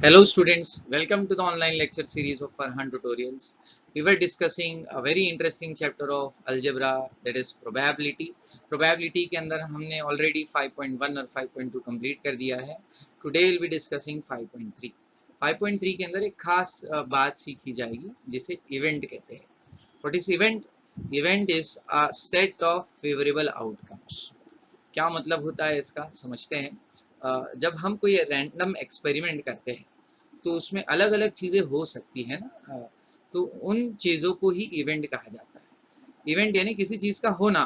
Hello students, welcome to the online lecture series of Farhan tutorials. We were discussing a very interesting chapter of algebra, that is probability. Probability के अंदर हमने already 5.1 और 5.2 complete कर दिया है. Today we'll be discussing 5.3. 5.3 के अंदर एक खास बात सीखी जाएगी जिसे event कहते हैं. What is event? Event is a set of favorable outcomes. क्या मतलब होता है इसका समझते हैं. जब हम कोई रैंडम एक्सपेरिमेंट करते हैं तो उसमें अलग अलग चीजें हो सकती है ना, तो उन चीजों को ही इवेंट कहा जाता है. इवेंट यानी किसी चीज का होना.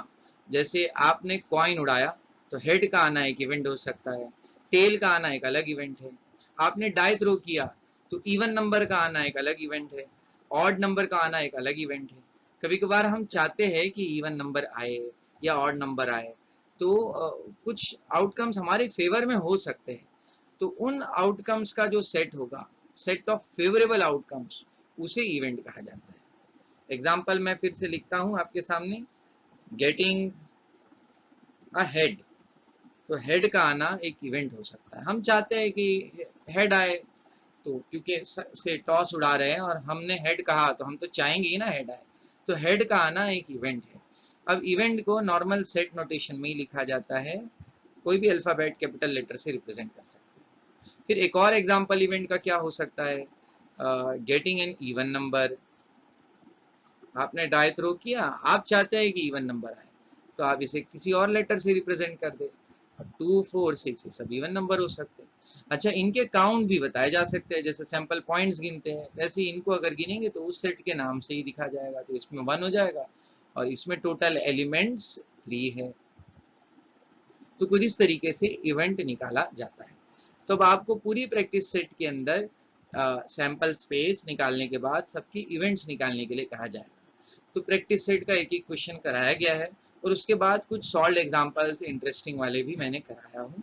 जैसे आपने कॉइन उड़ाया तो हेड का आना एक इवेंट हो सकता है, टेल का आना एक अलग इवेंट है. आपने डाई थ्रो किया तो इवन नंबर का आना एक अलग इवेंट है, ऑड नंबर का आना एक अलग इवेंट है. कभी कभार हम चाहते हैं कि इवन नंबर आए या ऑड नंबर आए, तो कुछ आउटकम्स हमारे फेवर में हो सकते हैं. तो उन आउटकम्स का जो सेट होगा, सेट ऑफ फेवरेबल आउटकम्स, उसे इवेंट कहा जाता है. एग्जाम्पल मैं फिर से लिखता हूं आपके सामने. गेटिंग अ हेड, तो हेड का आना एक इवेंट हो सकता है. हम चाहते हैं कि हेड आए, तो क्योंकि से टॉस उड़ा रहे हैं और हमने हेड कहा तो हम तो चाहेंगे ही ना हेड आए, तो हेड का आना एक इवेंट है. अब इवेंट को नॉर्मल सेट नोटेशन में ही लिखा जाता है, कोई भी अल्फाबेट कैपिटल लेटर से रिप्रेजेंट कर सकते हैं. फिर एक और एग्जाम्पल इवेंट का क्या हो सकता है. गेटिंग एन इवन नंबर, आपने डाई थ्रो किया, आप चाहते हैं कि इवन नंबर आए, तो आप इसे किसी और लेटर से रिप्रेजेंट कर दे. 2, 4, 6 ये सब इवन नंबर हो सकते हैं. अच्छा, इनके काउंट भी बताए जा सकते हैं, जैसे सैंपल पॉइंट्स गिनते हैं वैसे इनको अगर गिनेंगे तो उस सेट के नाम से ही दिखा जाएगा, तो इसमें 1 हो जाएगा और इसमें टोटल एलिमेंट्स 3 है. तो कुछ इस तरीके से इवेंट निकाला जाता है. तो अब आपको पूरी प्रैक्टिस सेट के अंदर सैंपल स्पेस निकालने के बाद सबकी इवेंट्स निकालने के लिए कहा जाएगा. तो प्रैक्टिस सेट का एक एक क्वेश्चन कराया गया है और उसके बाद कुछ सॉल्व एग्जांपल्स इंटरेस्टिंग वाले भी मैंने कराया हूँ.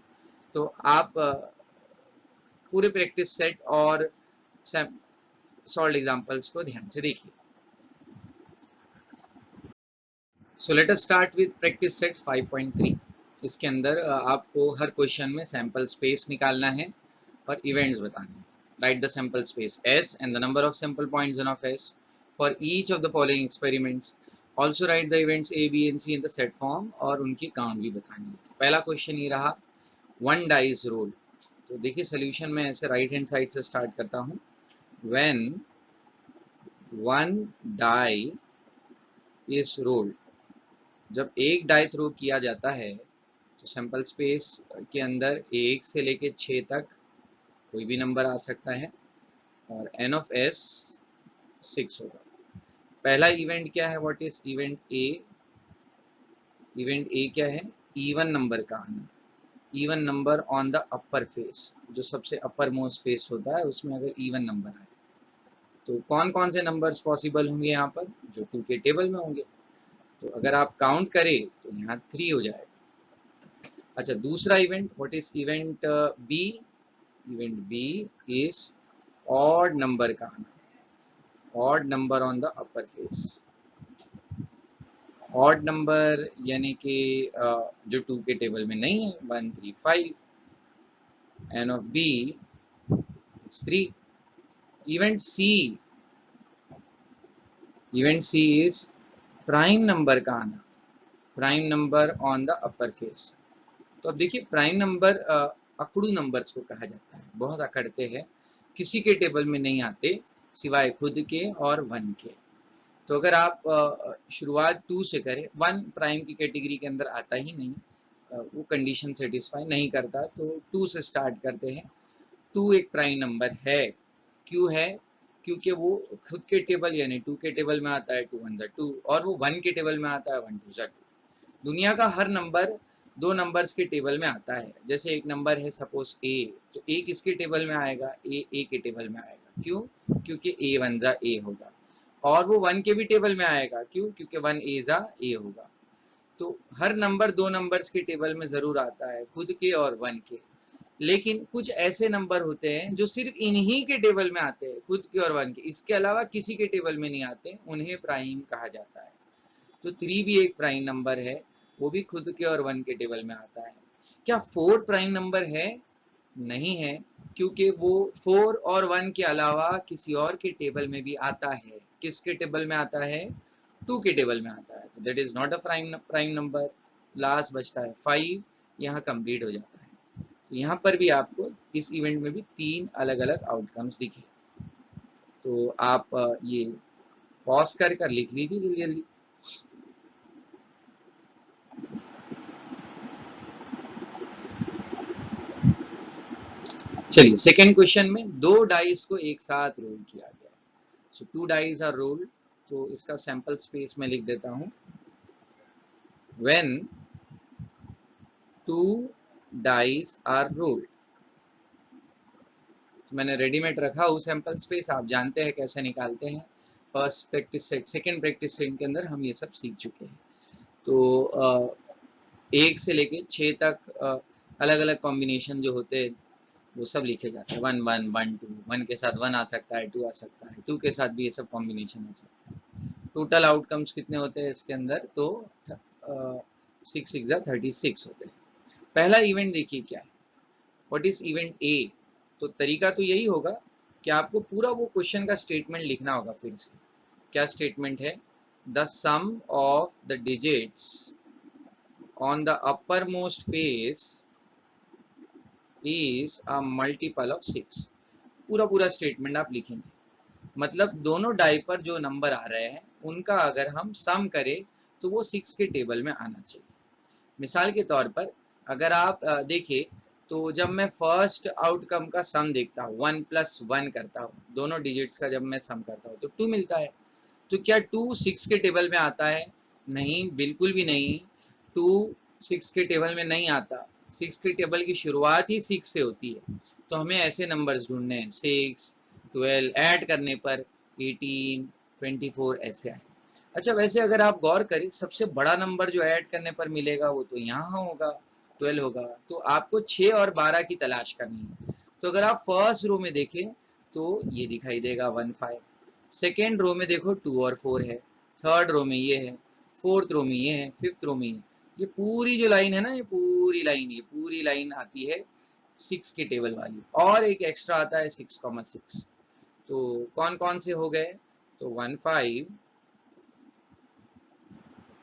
तो आप पूरे प्रैक्टिस सेट और सॉल्व एग्जांपल्स को ध्यान से देखिए. So let us start with practice set 5.3. इसके अंदर आपको हर क्वेश्चन में सैंपल स्पेस निकालना है और इवेंट्स बताने हैं. Right the sample space S and the number of sample points n of S for each of the following experiments. Also write the events A, B and C in the set form और उनकी count भी बतानी है. पहला question ये रहा, one die is role. तो देखिए सोल्यूशन में ऐसे राइट हैंड साइड से स्टार्ट करता हूँ. When one die is rolled, जब एक डाई थ्रो किया जाता है तो सैंपल स्पेस के अंदर 1 से लेके 6 तक कोई भी नंबर आ सकता है और n ऑफ s 6 होगा. पहला इवेंट क्या है, what is event A. Event A क्या है, इवन नंबर का आना. Even number on the upper face, जो सबसे अपर मोस्ट फेस होता है उसमें अगर इवन नंबर आए तो कौन कौन से नंबर्स पॉसिबल होंगे यहाँ पर, जो 2 के टेबल में होंगे. तो अगर आप काउंट करें तो यहाँ 3 हो जाएगा. अच्छा, दूसरा event, what is event B. Event B is odd number का आना. Odd number on the upper face. Odd number यानी कि जो 2 के टेबल में नहीं है, 1, 3, 5. n ऑफ b is 3. Event C. Event C is prime number का आना. Prime number on the upper face. तो अब देखिए प्राइम नंबर अकड़ू नंबर्स को कहा जाता है, बहुत अकड़ते हैं, किसी के टेबल में नहीं आते सिवाय खुद के और 1 के. तो अगर आप शुरुआत 2 से करें, 1 प्राइम की कैटेगरी के अंदर आता ही नहीं, वो कंडीशन सेटिस्फाई नहीं करता, तो 2 से स्टार्ट करते हैं. 2 एक प्राइम नंबर है. क्यों है, क्योंकि वो खुद के टेबल यानी 2 के टेबल में आता है, 2 1 जा 2, और वो 1 के टेबल में आता है, 1 2 जा 2. दुनिया का हर नंबर 2 नंबर्स के टेबल में आता है. जैसे एक नंबर है सपोज ए, तो ए किसके टेबल में आएगा, ए के टेबल में आएगा. क्यों, क्योंकि ए 1 जा ए होगा. और वो 1 के भी टेबल में आएगा. क्यों, क्योंकि 1 ए जा ए होगा. तो हर नंबर 2 नंबर्स के टेबल में जरूर आता है, खुद के और 1 के. लेकिन कुछ ऐसे नंबर होते हैं जो सिर्फ इन्हीं के टेबल में आते हैं, खुद के और 1 के, इसके अलावा किसी के टेबल में नहीं आते, उन्हें प्राइम कहा जाता है. तो 3 भी एक प्राइम नंबर है, वो भी खुद के और 1 के टेबल में आता है. क्या 4 प्राइम नंबर है, नहीं है. क्योंकि वो 4 और 1 के अलावा किसी और के टेबल में भी आता है। किसके टेबल में आता है? 2 के टेबल में आता है, तो that is not a prime number. Last बचता है 5, यहाँ कंप्लीट हो जाता है। तो यहाँ पर भी आपको इस इवेंट में भी 3 अलग अलग आउटकम्स दिखे। तो आप ये पॉज कर लिख लीजिए जल्दी जल्दी। चलिए सेकेंड क्वेश्चन में 2 डाइस को एक साथ रोल किया गया। सो 2 डाइस आर रोल्ड, तो इसका सैंपल स्पेस में लिख देता हूं। व्हेन 2 डाइस आर रोल्ड, तो मैंने रेडीमेड रखा हूं सैंपल स्पेस, आप जानते हैं कैसे निकालते हैं। First practice set, second practice set के अंदर हम ये सब सीख चुके हैं। तो 1 से लेके 6 तक अलग अलग कॉम्बिनेशन जो होते हैं वो सब लिखे जाते हैं। 1 1 1 2, 1 के साथ 1 आ सकता है, 2 आ सकता है, 2 के साथ भी ये सब कॉम्बिनेशन आ सकता है। टोटल आउटकम्स कितने होते हैं इसके अंदर? तो 6 6 36 होते हैं। पहला इवेंट देखिए क्या है, व्हाट इज इवेंट ए। तो तरीका तो यही होगा कि आपको पूरा वो क्वेश्चन का स्टेटमेंट लिखना होगा फिर से। क्या स्टेटमेंट है? The sum of the digits on the upper most face is a multiple of 6। पूरा स्टेटमेंट आप लिखेंगे, मतलब दोनों डाई पर जो नंबर आ रहे हैं उनका अगर हम सम करें तो वो 6 के टेबल में आना चाहिए। मिसाल के तौर पर अगर आप देखें तो जब मैं फर्स्ट आउटकम का सम देखता हूँ, 1 + 1 करता हूँ, दोनों डिजिट्स का जब मैं सम करता हूँ तो 2 मिलता है। तो क्या 2 6 के टेबल में आता है? नहीं, बिल्कुल भी नहीं। 2 6 के टेबल में नहीं आता। 6 के टेबल की शुरुआत ही 6 से होती है। तो हमें ऐसे नंबर्स ढूंढने हैं, 6 12 ऐड करने पर 18 24 ऐसे आए। अच्छा, वैसे अगर आप गौर करें सबसे बड़ा नंबर जो ऐड करने पर मिलेगा वो तो यहाँ होगा, 12 होगा। तो आपको 6 और 12 की तलाश करनी है। तो अगर आप फर्स्ट रो में देखें तो ये दिखाई देगा 1 5। सेकेंड रो में देखो 2 और 4 है, थर्ड रो में ये है, फोर्थ रो में ये है, फिफ्थ रो में ये पूरी जो लाइन है ना, ये पूरी लाइन आती है 6 के टेबल वाली, और एक एक्स्ट्रा आता है 6,6। तो कौन कौन से हो गए? तो 1 5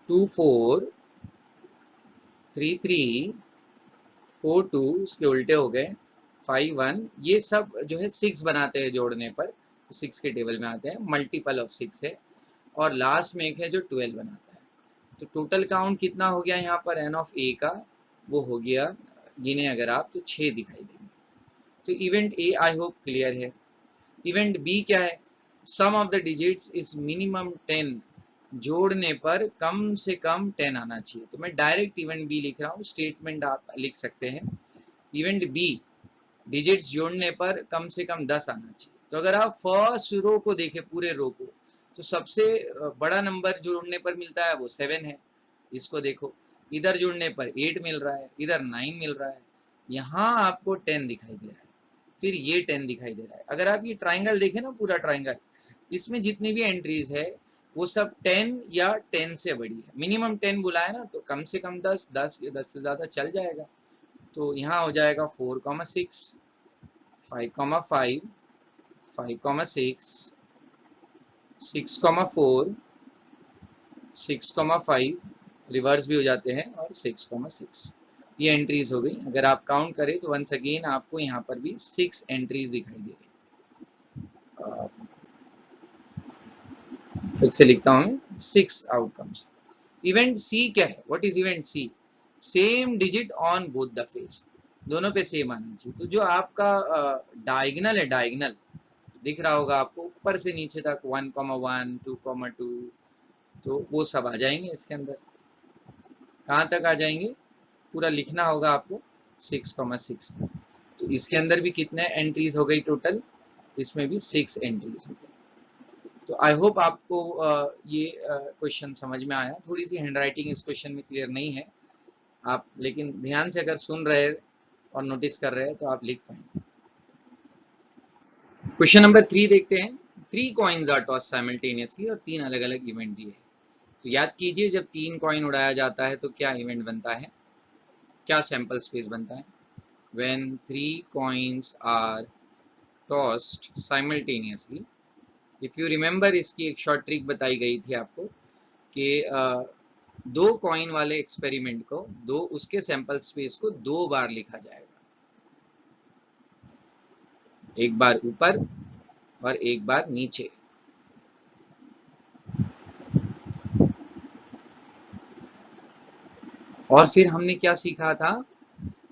2 4 3 3 4 2, उसके उल्टे हो गए 5 1। ये सब जो है 6 बनाते हैं जोड़ने पर, तो 6 के टेबल में आते हैं, मल्टीपल ऑफ 6 है। और लास्ट में एक है जो 12 बनाता है। तो टोटल काउंट कितना हो गया यहाँ पर एन ऑफ ए का? वो हो गया, गिने अगर आप तो 6 दिखाई देंगे। तो event A I hope clear है। इवेंट बी क्या है? Sum of the digits is minimum 10, जोड़ने पर कम से कम 10 आना चाहिए। तो मैं डायरेक्ट इवेंट बी लिख रहा हूँ, स्टेटमेंट आप लिख सकते हैं। इवेंट बी, डिजिट्स जोड़ने पर कम से कम 10 आना चाहिए। तो अगर आप फर्स्ट रो को देखें, पूरे रो को, तो सबसे बड़ा नंबर जोड़ने पर मिलता है वो 7 है। इसको देखो, इधर जोड़ने पर 8 मिल रहा है, इधर 9 मिल रहा है, यहाँ आपको 10 दिखाई दे रहा है, फिर ये 10 दिखाई दे रहा है। अगर आप ये ट्राइंगल देखें ना, पूरा ट्राइंगल, इसमें जितनी भी एंट्रीज है वो सब 10 या 10 से बड़ी है। मिनिमम 10 बोला है ना, तो कम से कम 10, 10 या 10 से ज्यादा चल जाएगा। तो यहाँ हो जाएगा 4,6 5,5 5,6 6,4 6,5, रिवर्स भी हो जाते हैं, और 6,6। ये एंट्रीज हो गई। अगर आप काउंट करें तो वंस अगेन आपको यहाँ पर भी 6 एंट्रीज दिखाई दे रही। फिर से लिखता हूँ, 6 आउटकम्स। इवेंट सी क्या है? What is event C? Same digit on both the face, दोनों पे सेम आना चाहिए। तो जो आपका डायगनल है, डायगनल दिख रहा होगा आपको ऊपर से नीचे तक, 1,1 2,2, तो वो सब आ जाएंगे इसके अंदर। कहाँ तक आ जाएंगे? पूरा लिखना होगा आपको 6,6। तो इसके अंदर भी कितने एंट्रीज हो गई टोटल? इसमें भी 6 एंट्रीज हो गई। तो आई होप आपको ये क्वेश्चन समझ में आया। थोड़ी सी हैंडराइटिंग इस क्वेश्चन में क्लियर नहीं है आप, लेकिन ध्यान से अगर सुन रहे और नोटिस कर रहे हैं तो आप लिख पाएंगे। क्वेश्चन नंबर 3 देखते हैं। 3 कॉइन्स आर टॉस साइमल्टेनियसली, और 3 अलग अलग इवेंट दिए हैं। तो याद कीजिए, जब 3 कॉइन उड़ाया जाता है तो क्या इवेंट बनता है, क्या सैंपल स्पेस बनता है? when 3 coins are tossed simultaneously. If you remember, इसकी एक शॉर्ट ट्रिक बताई गई थी आपको कि दो कॉइन वाले एक्सपेरिमेंट को, दो उसके सैंपल स्पेस को दो बार लिखा जाएगा, एक बार ऊपर और एक बार नीचे। और फिर हमने क्या सीखा था?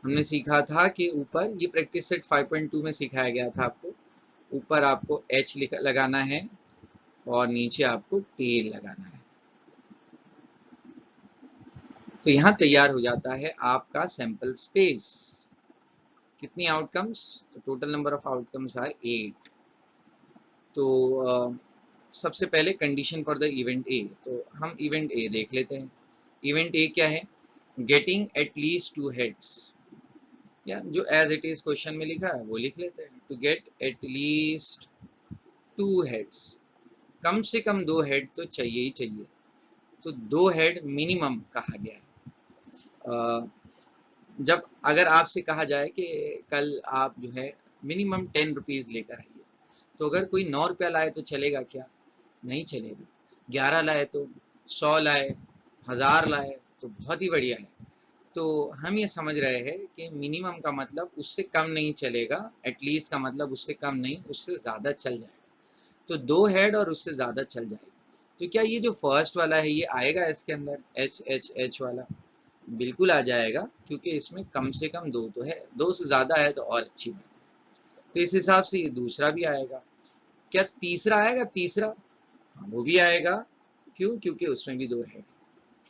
हमने सीखा था कि ऊपर, ये प्रैक्टिस सेट 5.2 में सिखाया गया था आपको, ऊपर आपको एच लगाना है और नीचे आपको टेल लगाना है। तो यहां तैयार हो जाता है आपका सैंपल स्पेस। कितनी आउटकम्स? तो total number of outcomes are 8। तो सबसे पहले condition for the event A, तो हम इवेंट ए देख लेते हैं। इवेंट ए क्या है? गेटिंग एट लीस्ट 2 हेड्स, या जो एज इट इज क्वेश्चन में लिखा है वो लिख लेते हैं। To get at least 2 heads, कम से कम 2 हेड तो चाहिए ही चाहिए। तो 2 हेड मिनिमम कहा गया है। जब अगर आपसे कहा जाए कि कल आप जो है मिनिमम 10 रुपीज लेकर आइए, तो अगर कोई 9 रुपया लाए तो चलेगा क्या? नहीं चलेगा। 11 लाए तो, 100 लाए, 1000 लाए तो बहुत ही बढ़िया है। तो हम ये समझ रहे हैं कि मिनिमम का मतलब उससे कम नहीं चलेगा, एटलीस्ट का मतलब उससे कम नहीं, उससे ज्यादा चल जाएगा। तो 2 हेड और उससे ज्यादा चल जाएगा। तो क्या ये जो फर्स्ट वाला है ये आएगा इसके अंदर, एच एच एच वाला? बिल्कुल आ जाएगा, क्योंकि इसमें कम से कम 2 तो है, 2 से ज्यादा है तो और अच्छी बात है। तो इस हिसाब से ये दूसरा भी आएगा। क्या तीसरा आएगा? तीसरा, हाँ, वो भी आएगा। क्यों? क्योंकि उसमें भी 2 हेड।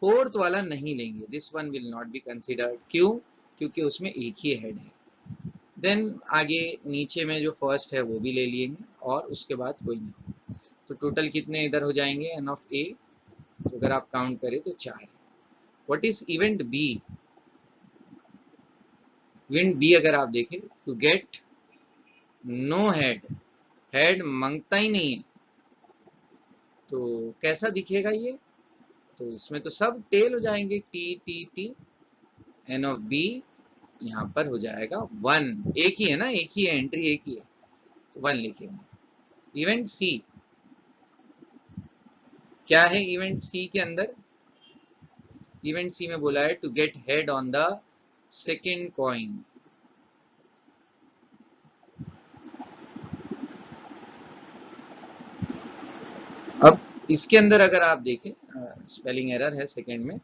फोर्थ वाला नहीं लेंगे, this one will not be considered. क्यों? क्योंकि उसमें एक ही हेड है। देन आगे नीचे में जो फर्स्ट है वो भी ले लेंगे और उसके बाद कोई नहीं। तो टोटल कितने इधर हो जाएंगे एन ऑफ ए? तो अगर आप काउंट करें तो 4। What is event B? Event B अगर आप देखें, to get no head, head मांगता ही नहीं है, तो कैसा दिखेगा ये? तो इसमें तो सब टेल हो जाएंगे, T T T. N of B यहाँ पर हो जाएगा 1। एक ही है ना, एक ही है, एंट्री एक ही है, तो 1 लिखेंगे। इवेंट सी क्या है? इवेंट सी के अंदर, इवेंट सी में बोला है to get head on the second coin. अब इसके अंदर अगर आप देखें, स्पेलिंग एरर है सेकेंड में,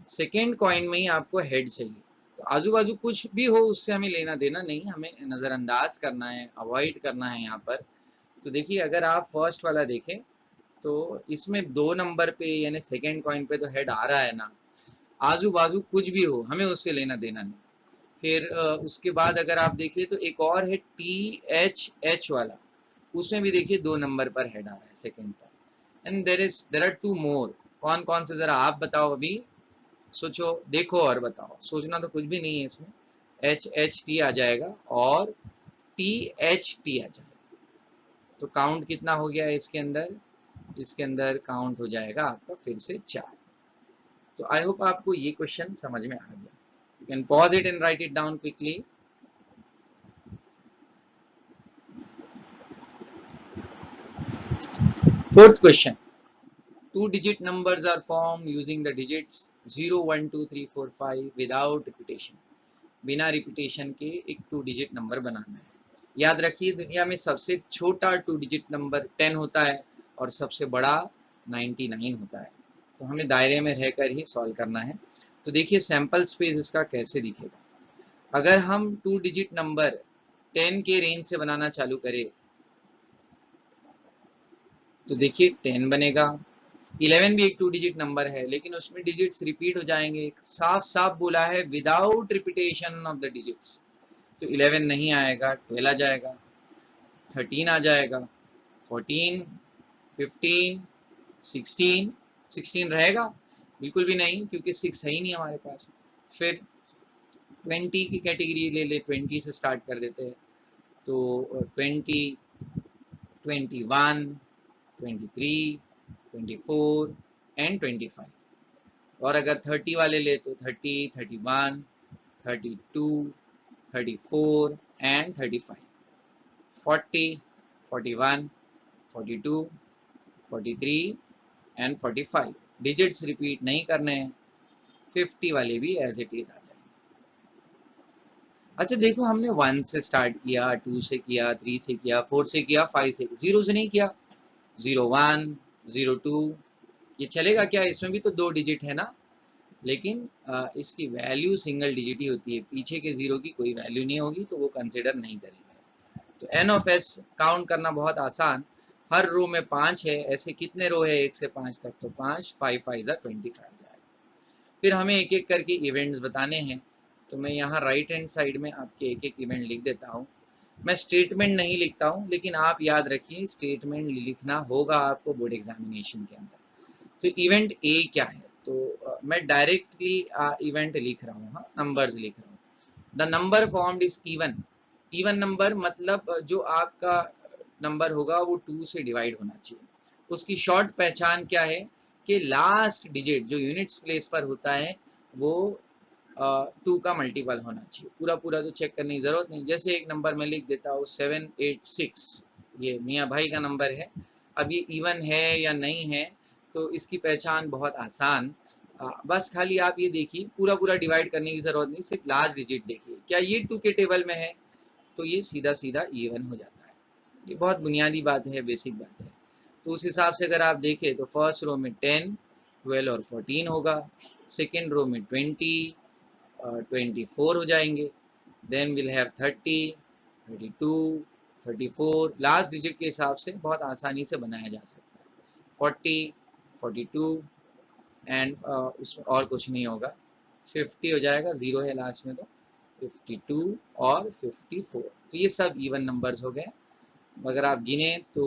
सेकेंड कॉइन में ही आपको हेड चाहिए। तो आजू बाजू कुछ भी हो उससे हमें लेना देना नहीं, हमें नजरअंदाज करना है, अवॉइड करना है यहाँ पर। तो देखिए, अगर आप फर्स्ट वाला देखें तो इसमें 2 नंबर पे यानी सेकेंड कॉइन पे तो हेड आ रहा है ना, आजू बाजू कुछ भी हो हमें उससे लेना देना नहीं। फिर उसके बाद अगर आप देखिए तो एक और है टी एच एच वाला, उसमें भी देखिए 2 नंबर पर हेड आ रहा है सेकेंड पर। एंड देर आर 2 मोर। कौन कौन से, जरा आप बताओ, अभी सोचो, देखो और बताओ। सोचना तो कुछ भी नहीं है इसमें। एच एच टी आ जाएगा और टी एच टी आ जाएगा। तो काउंट कितना हो गया है इसके अंदर? इसके अंदर काउंट हो जाएगा आपका फिर से 4। तो आई होप आपको ये क्वेश्चन समझ में आ गया। You can pause it and right it down quickly. Fourth question, 2 digit numbers are formed using the digits 0 1 2 3 4 5 without repetition। बिना रिपीटेशन के एक 2 डिजिट नंबर बनाना है। याद रखिए, दुनिया में सबसे छोटा 2 डिजिट नंबर 10 होता है और सबसे बड़ा 99 होता है। तो हमें दायरे में रहकर ही सॉल्व करना है। तो देखिए सैंपल स्पेस इसका कैसे दिखेगा। अगर हम 2 डिजिट नंबर 10 के रेंज से बनाना चालू करें, तो देखिए 10 बनेगा। 11 भी एक 2 डिजिट नंबर है, लेकिन उसमें डिजिट्स रिपीट हो जाएंगे। साफ साफ बोला है without repetition of the digits. तो 11 नहीं आएगा, 12 आ जाएगा, 13 आ जाएगा, 14, 15, 16। 16 रहेगा? बिल्कुल भी नहीं, क्योंकि 6 है ही नहीं हमारे पास। फिर 20 की कैटेगरी ले ले, 20 से स्टार्ट कर देते हैं। तो 20, 21, 23, 24 एंड 25। और अगर 30 वाले ले तो 30, 31, 32, 34 and 35, 40, 41, 42, 43 and 45। डिजिट्स रिपीट नहीं करने हैं, 50 वाले भी एज इट इज आ जाएंगे। अच्छा देखो, हमने 1 से स्टार्ट किया, 2 से किया, 3 से किया, 4 से किया, 5 से, 0 से नहीं किया। 01, 02 ये चलेगा क्या? इसमें भी तो 2 डिजिट है ना, लेकिन इसकी वैल्यू सिंगल डिजिट ही होती है, पीछे के 0 की कोई वैल्यू नहीं होगी, तो वो कंसिडर नहीं करेंगे। तो एन ऑफ एस काउंट करना बहुत आसान, हर रो में 5 है, ऐसे कितने रो है 1 से 5 तक, तो 5, 5 5 25 जाएगा। फिर हमें एक एक करके इवेंट्स बताने हैं, तो मैं यहाँ राइट हैंड साइड में आपके एक एक इवेंट लिख देता हूँ। मैं स्टेटमेंट नहीं लिखता हूँ, लेकिन आप याद रखिए स्टेटमेंट लिखना होगा आपको बोर्ड एग्जामिनेशन के अंदर। तो इवेंट ए क्या है, तो मैं डायरेक्टली इवेंट लिख रहा हूँ, हाँ नंबर्स लिख रहा हूँ। The number formed is even. Even number मतलब जो आपका नंबर होगा वो 2 से डिवाइड होना चाहिए। उसकी शॉर्ट पहचान क्या है कि लास्ट डिजिट जो यूनिट्स प्लेस पर होता है वो 2 का मल्टीपल होना चाहिए। पूरा पूरा तो चेक करने की जरूरत नहीं। जैसे एक नंबर में लिख देता हूँ 786, ये मियाँ भाई का नंबर है। अब ये इवन है या नहीं है, तो इसकी पहचान बहुत आसान, बस खाली आप ये देखिए, पूरा पूरा डिवाइड करने की जरूरत नहीं, सिर्फ लास्ट डिजिट देखिए, क्या ये 2 के टेबल में है, तो ये सीधा सीधा इवन हो जाता है। ये बहुत बुनियादी बात है, बेसिक बात है। तो उस हिसाब से अगर आप देखें तो फर्स्ट रो में 10, 12 और 14 होगा, सेकेंड रो में 20, 24 हो जाएंगे, then will have 30, 32, 34, last digit के हिसाब से बहुत आसानी से बनाया जा सकता है। 40, 42 एंड उसमें और कुछ नहीं होगा, 50 हो जाएगा, 0 है लास्ट में, तो 52 और 54। तो ये सब इवन नंबर्स हो गए। अगर आप गिने तो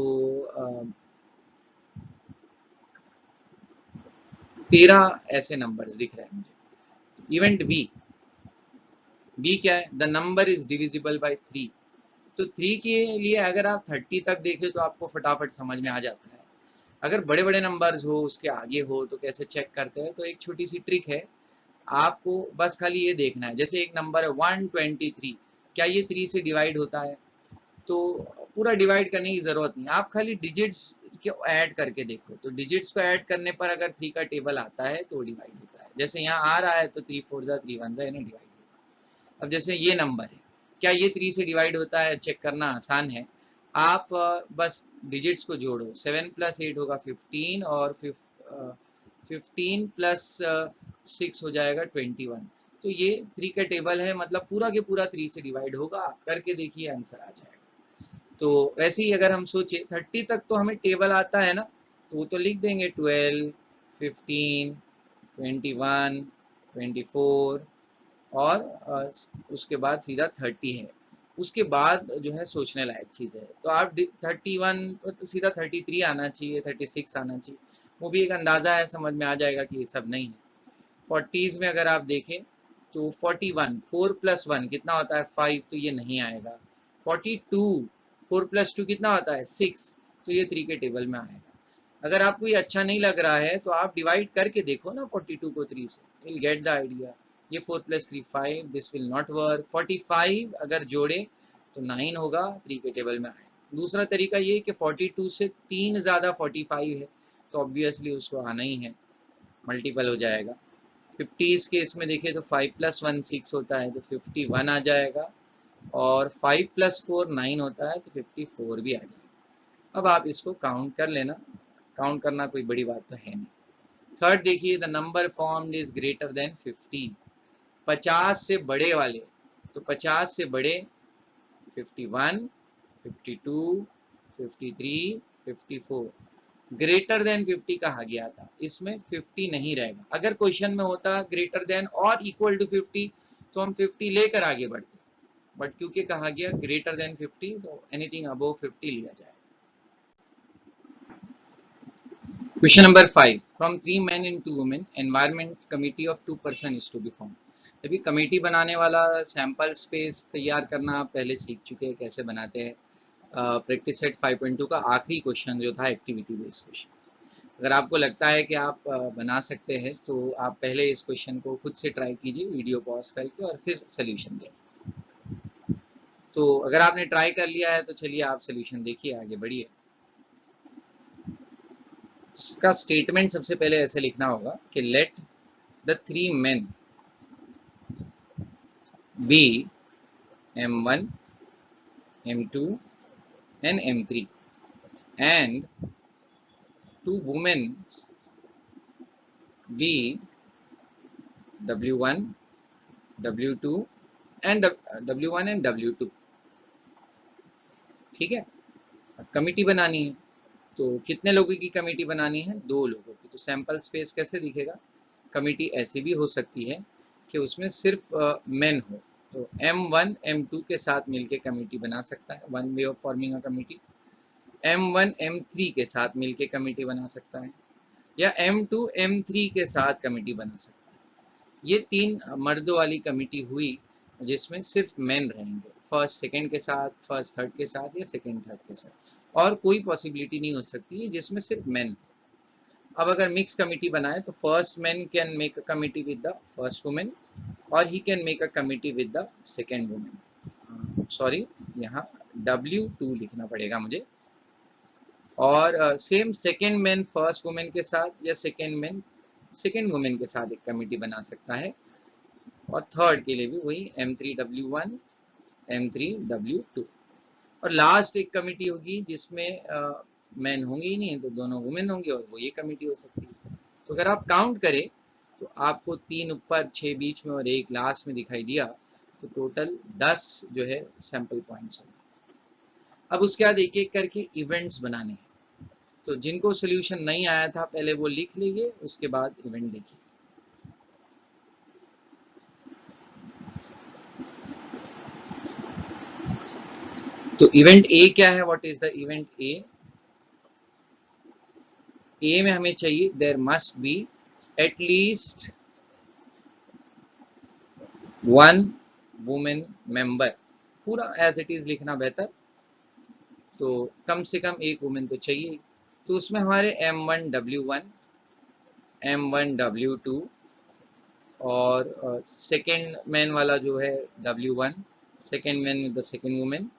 13 ऐसे नंबर्स दिख रहे हैं मुझे। इवेंट बी, बी क्या है? The number is divisible by 3। तो 3 के लिए अगर आप 30 तक देखें तो आपको फटाफट समझ में आ जाता है। अगर बड़े बड़े नंबर्स हो, उसके आगे हो, तो कैसे चेक करते हैं, तो एक छोटी सी ट्रिक है, आपको बस खाली ये देखना है। जैसे एक नंबर है 123, क्या ये 3 से डिवाइड होता है? तो पूरा डिवाइड करने की जरूरत नहीं, आप खाली डिजिट्स को ऐड करके देखो। तो डिजिट्स को ऐड करने पर अगर 3 का टेबल आता है तो डिवाइड होता है। जैसे यहाँ आ रहा है तो 3 4 जा 3 1 जा, यानी डिवाइड होगा। अब जैसे ये नंबर है, क्या ये 3 से डिवाइड होता है? चेक करना आसान है, आप बस डिजिट्स को जोड़ो, 7 + 8 होगा 15, और 15 + 6 हो जाएगा 21। तो ये 3 का टेबल है, मतलब पूरा के पूरा 3 से डिवाइड होगा, करके देखिए आंसर आ जाएगा। तो वैसे ही अगर हम सोचे 30 तक तो हमें टेबल आता है ना, तो वो तो लिख देंगे 12, 15, 21, 24 और उसके बाद सीधा 30 है। उसके बाद जो है सोचने लायक चीज़ है, तो आप 31 तो सीधा 33 आना चाहिए, 36 आना चाहिए, वो भी एक अंदाज़ा है, समझ में आ जाएगा कि ये सब नहीं है। 40s में अगर आप देखें तो 41, 4 + 1 कितना होता है 5, तो ये नहीं आएगा। 42, 4 + 2 कितना होता है 6, तो ये 3 के टेबल में आएगा। अगर आपको ये अच्छा नहीं लग रहा है तो आप डिवाइड करके देखो ना 42 को 3 से, विल गेट द आइडिया। ये 4 + 3 5, दिस विल नॉट वर्क। 45 अगर जोड़े तो 9 होगा, 3 के टेबल में आएगा। दूसरा तरीका ये कि 42 से 3 ज़्यादा 45 है, तो ऑब्वियसली उसको आना ही है, मल्टीपल हो जाएगा। 50s केस में देखें तो 5 + 1 6 होता है, तो 51 आ जाएगा, और 5 + 4 9 होता है, तो 54 भी आ जाएगा। अब आप इसको काउंट कर लेना, काउंट करना कोई बड़ी बात तो है नहीं। थर्ड देखिए, the number formed is greater than 15। 50 से बड़े वाले, तो 50 से बड़े 51, 52, 53, 54। ग्रेटर देन 50 कहा गया था, इसमें 50 नहीं रहेगा। अगर क्वेश्चन में होता ग्रेटर देन और इक्वल टू 50, तो हम 50 लेकर आगे बढ़ते, बट क्योंकि कहा गया ग्रेटर देन 50, तो एनीथिंग अबव 50 लिया जाए। Question number 5, from 3 men and 2 women, environment committee of 2 person is to be form. अभी कमेटी बनाने वाला सैंपल स्पेस तैयार करना आप पहले सीख चुके हैं, कैसे बनाते हैं। प्रैक्टिस सेट 5.2 का आखिरी क्वेश्चन जो था एक्टिविटी बेस्ड क्वेश्चन। अगर आपको लगता है कि आप बना सकते हैं तो आप पहले इस क्वेश्चन को खुद से ट्राई कीजिए, वीडियो पॉज करके, और फिर सोल्यूशन देखिए। तो अगर आपने ट्राई कर लिया है तो चलिए आप सोल्यूशन देखिए, आगे बढ़िए। इसका स्टेटमेंट सबसे पहले ऐसे लिखना होगा कि let the three men be M1, M2 and M3 and two women be W1, W2 and W1 and W2। ठीक है, कमिटी बनानी है, तो कितने लोगों की कमेटी बनानी है? 2 लोगों की। तो सैंपल स्पेस कैसे दिखेगा? कमेटी ऐसी भी हो सकती है कि उसमें सिर्फ मेन हो, तो M1 M2 के साथ मिलके कमेटी बना सकता है, one way of forming a committee. M1 M3 के साथ मिलके कमेटी बना सकता है, या M2 M3 के साथ कमेटी बना सकता है। ये 3 मर्दों वाली कमेटी हुई जिसमें सिर्फ मेन रहेंगे, फर्स्ट सेकंड के साथ, फर्स्ट थर्ड के साथ, या सेकंड थर्ड के साथ, और कोई पॉसिबिलिटी नहीं हो सकती है जिसमें सिर्फ मेन। अब अगर मिक्स कमिटी बनाए तो first man can make a committee with the first women और he can make a committee with the second women. Sorry, यहाँ W2 लिखना पड़ेगा मुझे। और same second man first women के साथ या सेकंड मैन सेकंड वुमेन के साथ एक कमिटी बना सकता है, और थर्ड के लिए भी वही M3W1 M3W2। और लास्ट एक कमिटी होगी जिसमें मैन होंगे ही नहीं, तो दोनों वुमेन होंगे और वो ये कमिटी हो सकती है। तो अगर आप काउंट करें तो आपको 3 ऊपर, 6 बीच में और 1 लास्ट में दिखाई दिया, तो टोटल 10 जो है सैंपल पॉइंट्स होंगे। अब उसके बाद एक एक करके इवेंट्स बनाने हैं, तो जिनको सोल्यूशन नहीं आया था पहले वो लिख लीजिए, उसके बाद इवेंट देखिए। तो इवेंट ए क्या है? What is the event A? A में हमें चाहिए there must be at least 1 women member. पूरा एज इट इज लिखना बेहतर, तो कम से कम एक वुमेन तो चाहिए। तो उसमें हमारे M1W1 M1W2 और सेकेंड मैन वाला जो है W1, second man with the second women,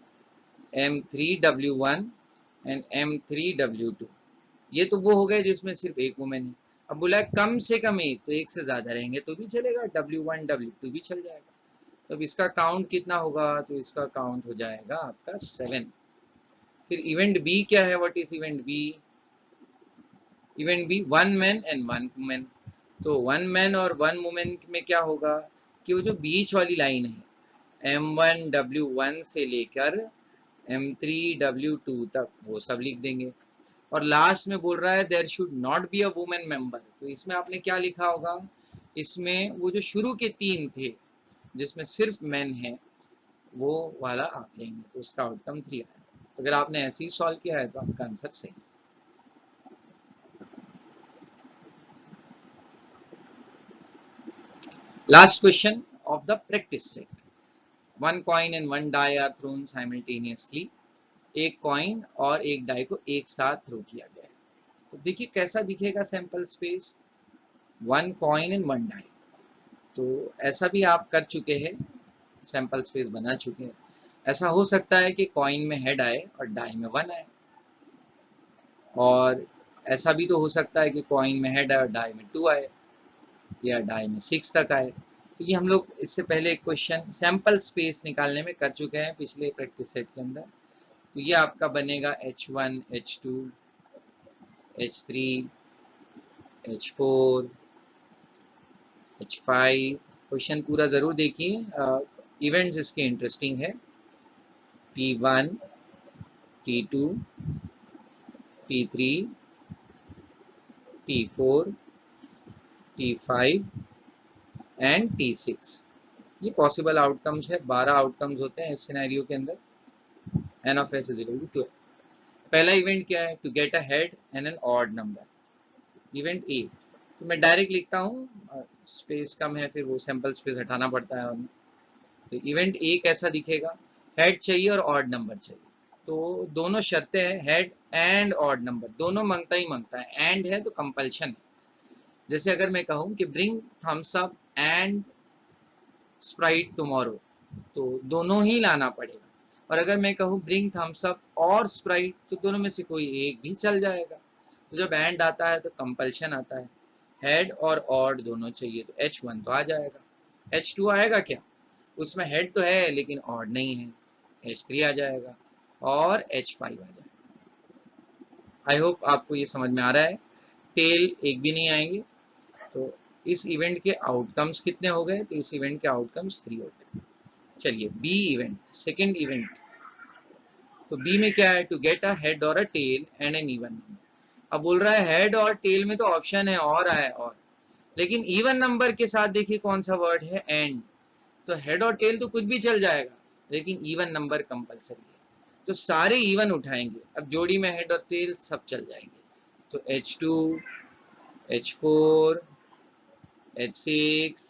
M3W1 and M3W2। ये तो वो हो गए जिसमें सिर्फ एक वुमेन है। अब बोला है कम से कम एक, तो एक से ज्यादा रहेंगे तो भी चलेगा, W1 W2 भी चल जाएगा। तो अब इसका काउंट कितना होगा? तो इसका काउंट हो जाएगा आपका 7। फिर इवेंट बी क्या है? What is event B? Event B 1 man and 1 women. तो 1 मैन और 1 वुमेन में क्या होगा कि वो जो बीच वाली लाइन है M1W1 से लेकर M3W2 तक, वो सब लिख देंगे। और लास्ट में बोल रहा है there should not be a women member, तो इसमें आपने क्या लिखा होगा? इसमें वो जो शुरू के 3 थे जिसमें सिर्फ मेन है, वो वाला आप लेंगे, तो उसका आउटकम 3 आया। तो अगर आपने ऐसे ही सॉल्व किया है तो आपका आंसर सही। Last question of the practice set. 1 coin and 1 die are thrown simultaneously. एक कॉइन और एक डाई को एक साथ थ्रो किया गया है। तो देखिए कैसा दिखेगा sample space. 1 coin and 1 die, तो ऐसा भी आप कर चुके हैं, सैंपल स्पेस बना चुके हैं। ऐसा हो सकता है कि कॉइन में हेड आए और डाई में 1 आए, और ऐसा भी तो हो सकता है कि कॉइन में हेड आए और डाई में 2 आए, या डाई में 6 तक आए। तो ये हम लोग इससे पहले एक क्वेश्चन सैंपल स्पेस निकालने में कर चुके हैं पिछले प्रैक्टिस सेट के अंदर। तो ये आपका बनेगा H1 H2 H3 H4 H5। Question पूरा जरूर देखिए, इवेंट्स इसके इंटरेस्टिंग है। T1 T2 T3 T4 T5 and T6। ये पॉसिबल आउटकम्स है, 12 आउटकम्स होते हैं इस सिनेरियो के अंदर। n of s is equal to 12। पहला इवेंट क्या है? To get a head and an odd number, event A. तो मैं डायरेक्ट लिखता हूँ, स्पेस कम है फिर वो सैंपल स्पेस हटाना पड़ता है। तो इवेंट ए कैसा दिखेगा? हेड चाहिए और ऑड नंबर चाहिए, तो दोनों शर्तें हैं, हेड एंड ऑड नंबर दोनों मांगता ही मांगता है। एंड है तो कंपल्शन है। जैसे अगर मैं कहूँ कि bring Thums Up and Sprite tomorrow, तो दोनों ही लाना पड़ेगा। और अगर मैं कहूँ ब्रिंग थम्स अप और स्प्राइट तो दोनों में से कोई एक भी चल जाएगा। तो जब एंड आता है तो कंपल्शन आता है, हेड और ऑड दोनों चाहिए, तो H1 तो आ जाएगा। H2 आएगा क्या? उसमें हेड तो है लेकिन ऑड नहीं है, H3 आ जाएगा और H5 आ जाएगा। आई होप आपको ये समझ में आ रहा है। टेल एक भी नहीं आएंगे। तो इस इवेंट के आउटकम्स कितने हो गए? तो इस इवेंट के आउटकम्स 3 हो गए। चलिए बी इवेंट, सेकेंड इवेंट। तो बी में क्या है? टू गेट अ हेड और a tail and an even number. अब बोल रहा है हेड और टेल में तो ऑप्शन है और है और, लेकिन इवन नंबर के साथ देखिए कौन सा वर्ड है? एंड। तो हेड और टेल तो कुछ भी चल जाएगा लेकिन इवन नंबर कंपलसरी है, तो सारे इवन उठाएंगे। अब जोड़ी में हेड और टेल सब चल जाएंगे। तो H2, H4, H6,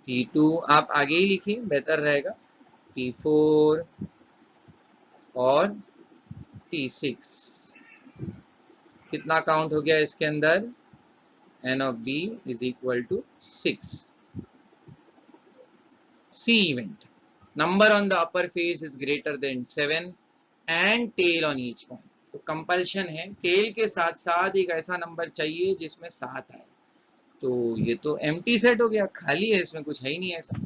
T2, आप आगे ही लिखिए बेहतर रहेगा, T4 और T6। कितना काउंट हो गया इसके अंदर? N of B is equal to 6. C event. Number on the upper face is greater than 7 and tail on each point. तो कंपल्शन है, टेल के साथ साथ एक ऐसा नंबर चाहिए जिसमें 7 आए। तो ये तो एम्प्टी सेट हो गया, खाली है, इसमें कुछ है ही नहीं ऐसा,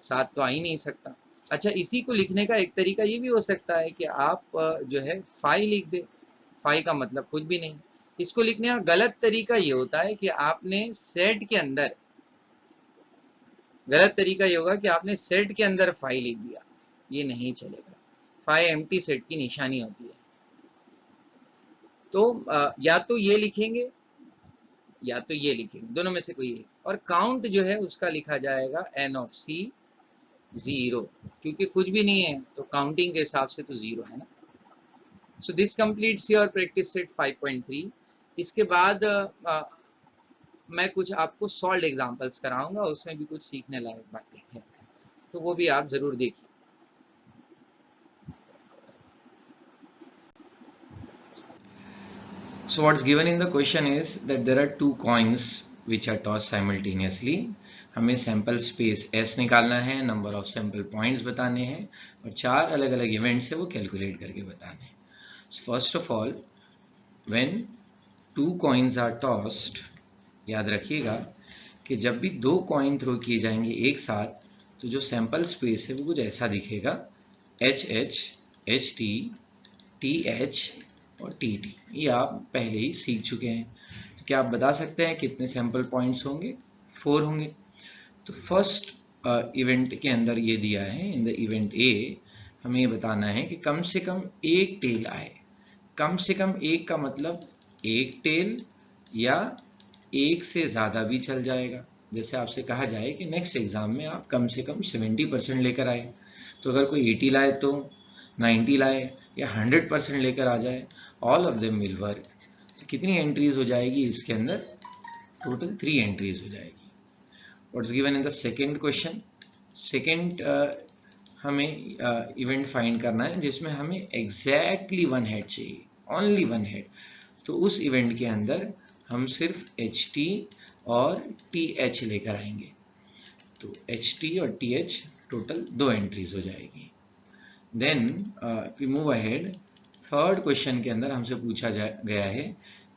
7 तो आ ही नहीं सकता। अच्छा, इसी को लिखने का एक तरीका ये भी हो सकता है कि आप जो है 5 लिख दे। 5 का मतलब कुछ भी नहीं। इसको लिखने का गलत तरीका ये होता है कि आपने सेट के अंदर, गलत तरीका ये होगा कि आपने सेट के अंदर 5 लिख दिया, ये नहीं चलेगा। 5 एम्प्टी सेट की निशानी होती है। तो या तो ये लिखेंगे या तो ये लिखेंगे, दोनों में से कोई एक। और काउंट जो है उसका लिखा जाएगा N of C 0, क्योंकि कुछ भी नहीं है तो काउंटिंग के हिसाब से तो 0 है ना। So this completes your practice set 5.3। इसके बाद मैं कुछ आपको सॉल्व एग्जांपल्स कराऊंगा, उसमें भी कुछ सीखने लायक बातें हैं, तो वो भी आप जरूर देखिए। So what's given in the question is that there are two coins which are tossed simultaneously. हमें सैंपल स्पेस S निकालना है, नंबर ऑफ सैंपल पॉइंट्स बताने हैं और 4 अलग अलग इवेंट्स है वो कैलकुलेट करके बताने हैं। So first of all, when two coins are tossed, याद रखिएगा कि जब भी 2 कॉइन थ्रो किए जाएंगे एक साथ तो जो सैंपल स्पेस है वो कुछ ऐसा दिखेगा, HH, HT, TH और TT। ये आप पहले ही सीख चुके हैं। तो क्या आप बता सकते हैं कितने सैंपल पॉइंट्स होंगे? 4 होंगे। तो फर्स्ट इवेंट के अंदर ये दिया है, इन द इवेंट A हमें ये बताना है कि कम से कम एक टेल आए। कम से कम एक का मतलब एक टेल या एक से ज़्यादा भी चल जाएगा। जैसे आपसे कहा जाए कि नेक्स्ट एग्जाम में आप कम से कम 70% लेकर आए, तो अगर कोई 80 लाए तो 90 लाए या 100% लेकर आ जाए, all of them will work. तो कितनी एंट्रीज हो जाएगी इसके अंदर? टोटल 3 एंट्रीज हो जाएगी। What's given in the second question? Second हमें इवेंट फाइंड करना है जिसमें हमें एग्जैक्टली 1 हेड चाहिए, ओनली 1 हेड। तो उस इवेंट के अंदर हम सिर्फ HT और TH लेकर आएंगे। तो HT और TH टोटल 2 एंट्रीज हो जाएगी। Then we move ahead, third question के अंदर हमसे पूछा गया है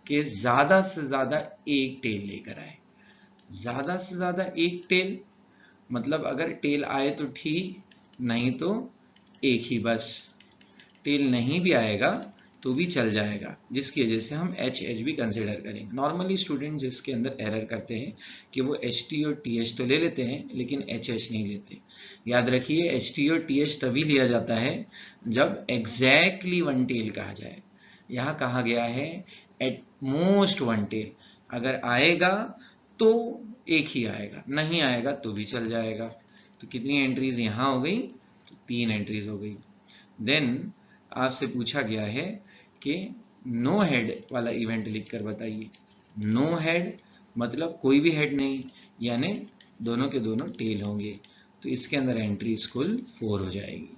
कि ज़्यादा से ज़्यादा एक टेल लेकर आए। ज़्यादा से ज़्यादा एक टेल मतलब अगर टेल आए तो ठीक, नहीं तो एक ही बस। टेल नहीं भी आएगा तो भी चल जाएगा, जिसकी वजह से हम HH भी कंसिडर करेंगे। नॉर्मली स्टूडेंट्स इसके अंदर एरर करते हैं कि वो HT और TH तो ले लेते हैं लेकिन HH नहीं लेते। याद रखिए HT और TH तभी लिया जाता है जब एग्जैक्टली 1 टेल कहा जाए। यहाँ कहा गया है एट मोस्ट 1 टेल। अगर आएगा तो एक ही आएगा, नहीं आएगा तो भी चल जाएगा। तो कितनी एंट्रीज यहाँ हो गई? तो 3 एंट्रीज हो गई। देन आपसे पूछा गया है कि नो हेड वाला इवेंट लिखकर बताइए। नो हेड मतलब कोई भी हेड नहीं, यानी दोनों के दोनों टेल होंगे। तो इसके अंदर एंट्रीज कुल 4 हो जाएगी।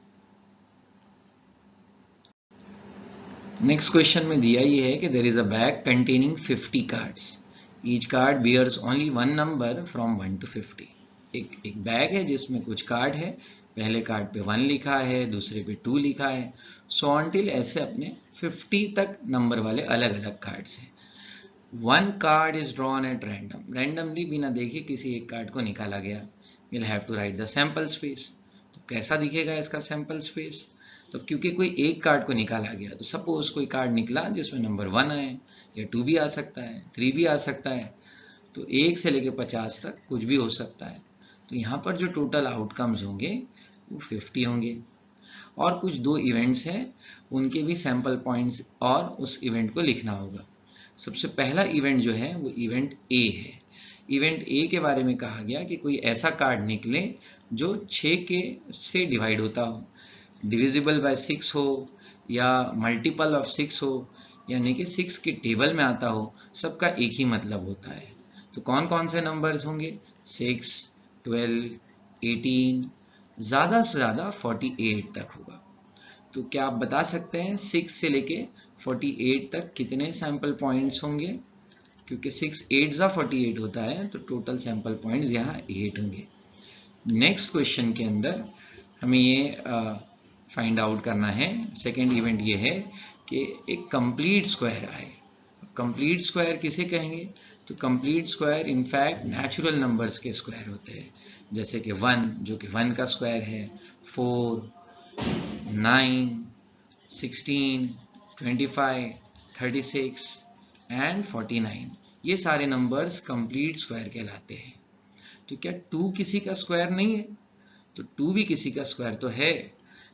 नेक्स्ट क्वेश्चन में दिया ये है कि there is a bag containing 50 cards, each card bears only 1 number from 1 to 50। एक बैग है जिसमें कुछ कार्ड है पहले कार्ड पे 1 लिखा है, दूसरे पे 2 लिखा है, सो ऑनटिल ऐसे अपने 50 तक नंबर वाले अलग अलग कार्ड्स हैं। 1 card is drawn at random, randomly बिना देखे किसी एक कार्ड को निकाला गया। Will have to write the sample space. तो कैसा दिखेगा इसका सैंपल स्पेस? तो क्योंकि कोई एक कार्ड को निकाला गया, तो सपोज कोई कार्ड निकला जिसमें नंबर 1 आए, या 2 भी आ सकता है, 3 भी आ सकता है, तो 1 से लेके 50 तक कुछ भी हो सकता है। तो यहाँ पर जो टोटल आउटकम्स होंगे वो 50 होंगे। और कुछ 2 इवेंट्स हैं, उनके भी सैंपल पॉइंट्स और उस इवेंट को लिखना होगा। सबसे पहला इवेंट जो है वो इवेंट ए है। इवेंट ए के बारे में कहा गया कि कोई ऐसा कार्ड निकले जो 6 के से डिवाइड होता हो, डिविजिबल बाय 6 हो या मल्टीपल ऑफ 6 हो, यानी कि 6 की टेबल में आता हो, सबका एक ही मतलब होता है। तो कौन कौन से नंबर्स होंगे? 6, 12, 18, ज़्यादा से ज़्यादा 48 तक होगा। तो क्या आप बता सकते हैं 6 से लेके 48 तक कितने सैंपल पॉइंट्स होंगे? क्योंकि 6 8 जा 48 होता है, तो टोटल सैंपल पॉइंट्स यहाँ 8 होंगे। नेक्स्ट क्वेश्चन के अंदर हमें ये फाइंड आउट करना है, सेकेंड इवेंट ये है कि एक कंप्लीट स्क्वायर आए। कंप्लीट स्क्वायर किसे कहेंगे? तो complete square in fact natural numbers के स्क्वायर होते हैं, जैसे कि 1 जो कि 1 का स्क्वायर है, 4, 9, 16, 25, 36 एंड 49, ये सारे नंबर्स कंप्लीट स्क्वायर कहलाते हैं। तो क्या 2 किसी का स्क्वायर नहीं है? तो 2 भी किसी का स्क्वायर तो है,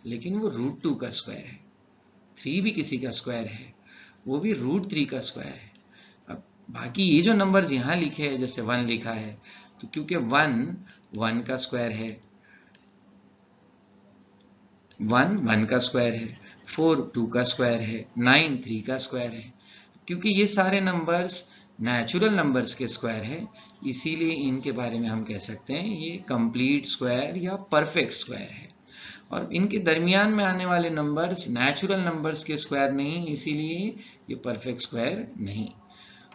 लेकिन वो √2 का स्क्वायर है। 3 भी किसी का स्क्वायर है, वो भी √3 का स्क्वायर है। अब बाकी ये जो नंबर्स यहाँ लिखे हैं, जैसे 1 लिखा है, तो क्योंकि 1 का स्क्वायर है, 1 का स्क्वायर है, 4 2 का स्क्वायर है, 9 3 का स्क्वायर है। क्योंकि ये सारे नंबर्स नेचुरल नंबर्स के स्क्वायर है, इसीलिए इनके बारे में हम कह सकते हैं ये कंप्लीट स्क्वायर या परफेक्ट स्क्वायर है। और इनके दरमियान में आने वाले नंबर्स नेचुरल नंबर्स के स्क्वायर नहीं, इसीलिए ये परफेक्ट स्क्वायर नहीं।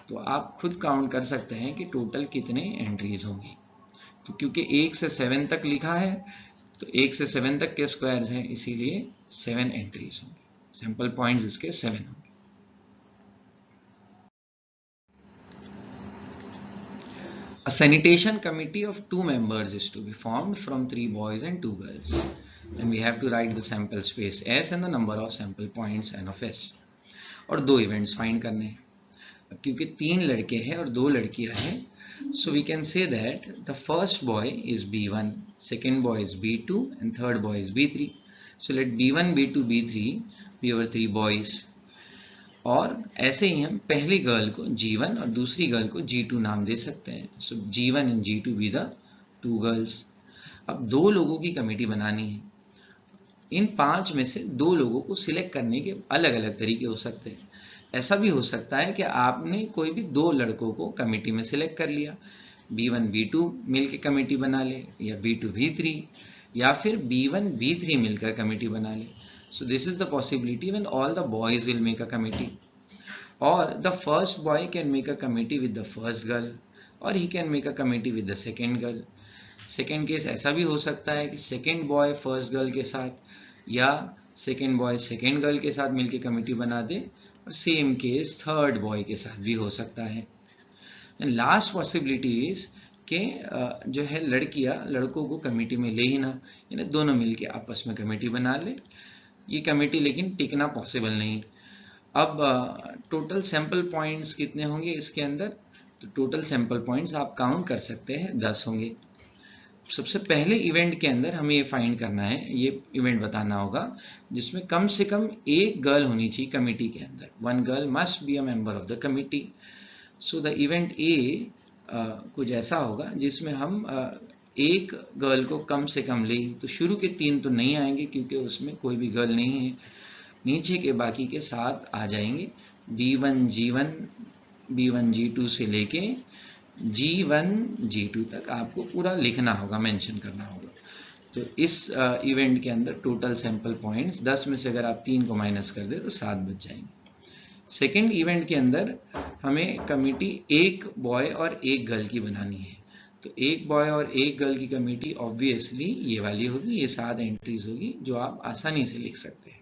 तो आप खुद काउंट कर सकते हैं कि टोटल कितने एंट्रीज होंगी। तो क्योंकि 1 से 7 तक लिखा है, तो 1 से 7 तक के स्क्वायर्स हैं, इसीलिए 7 एंट्रीज होंगी। सैंपल पॉइंट्स इसके 7 होंगे। A sanitation committee of 2 members is to be formed from 3 boys and 2 girls. And we have to write the sample space S and the number of sample points N of S. और 2 events find करने हैं। अब क्योंकि 3 लड़के हैं और 2 लड़कियां हैं, so we can say that the first boy is B1, second boy is B2 and third boy is B3. So let B1, B2, B3 be our 3 boys. और ऐसे ही हम पहली गर्ल को G1 और दूसरी गर्ल को G2 नाम दे सकते हैं। सो G1 and G2 be the 2 girls. अब 2 लोगों की कमेटी बनानी है। इन 5 में से 2 लोगों को सिलेक्ट करने के अलग अलग तरीके हो सकते हैं। ऐसा भी हो सकता है कि आपने कोई भी 2 लड़कों को कमेटी में सिलेक्ट कर लिया, B1 B2 मिलकर कमेटी बना ले, या B2 B3, या फिर B1 B3 मिलकर कमेटी बना ले। So this is the possibility when all the boys will make a committee, or the first boy can make a committee with the first girl, or he can make a committee with the second girl. Second case ऐसा भी हो सकता है कि second boy first girl के साथ, या second boy second girl के साथ मिलके कमेटी बना दे, और same case third boy के साथ भी हो सकता है। And last possibility is कि जो है लड़कियां लड़कों को कमेटी में ले ही ना, यानी दोनों मिलके आपस में कमेटी बना ले। ये कमेटी लेकिन टिकना पॉसिबल नहीं। अब टोटल सैंपल पॉइंट्स कितने होंगे इसके अंदर? तो टोटल सैंपल पॉइंट्स आप काउंट कर सकते हैं 10 होंगे। सबसे पहले इवेंट के अंदर हमें ये फाइंड करना है, ये इवेंट बताना होगा जिसमें कम से कम एक गर्ल होनी चाहिए कमेटी के अंदर। 1 girl must be a member of the committee. So the event ए कुछ ऐसा होगा जिसमें हम एक गर्ल को कम से कम ले, तो शुरू के 3 तो नहीं आएंगे क्योंकि उसमें कोई भी गर्ल नहीं है। नीचे के बाकी के 7 आ जाएंगे। B1 G1, B1 G2 से लेके G1 G2 तक आपको पूरा लिखना होगा, मेंशन करना होगा। तो इस इवेंट के अंदर टोटल सैंपल पॉइंट्स 10 में से अगर आप 3 को माइनस कर दे तो 7 बच जाएंगे। सेकेंड इवेंट के अंदर हमें कमेटी एक बॉय और एक गर्ल की बनानी है। तो एक बॉय और एक गर्ल की कमिटी ऑब्वियसली ये वाली होगी, ये 7 एंट्रीज होगी जो आप आसानी से लिख सकते हैं।